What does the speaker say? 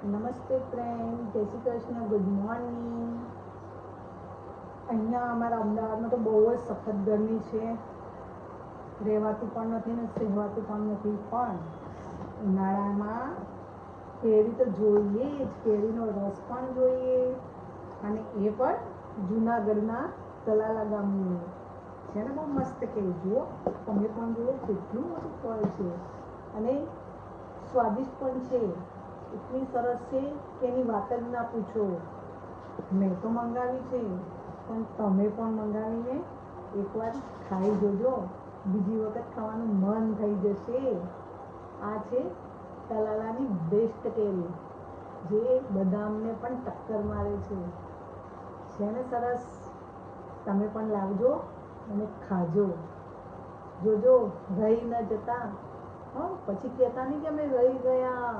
નમસ્તે ફ્રેન્ડ, જય Shri Krishna, good morning. અહીંયા અમારા અમદાવાદમાં તો બહુ જ સખત ગરમી છે. રહેવાતું પણ નથી ને સહેવાતું પણ નથી. પણ ઉનાળામાં કેરી તો જોઈએ જ, કેરીનો રસ પણ જોઈએ, અને એ પણ જૂનાગઢના તલાલા ગામની છે ને. બહુ મસ્ત કેરી, જુઓ તમે પણ જુઓ કેટલું મોટું ફળ છે અને સ્વાદિષ્ટ પણ છે. એટલી સરસ છે કે એની વાત જ ના પૂછો. મેં તો મંગાવી છે, પણ તમે પણ મંગાવીને એકવાર ખાઈ જોજો, બીજી વખત ખાવાનું મન થઈ જશે. આ છે તલાલાની બેસ્ટ કેરી, જે બદામને પણ ટક્કર મારે છે ને સરસ. તમે પણ લાવજો અને ખાજો. જોજો રહી ન જતા, પછી કહેતા નહીં કે અમે રહી ગયા,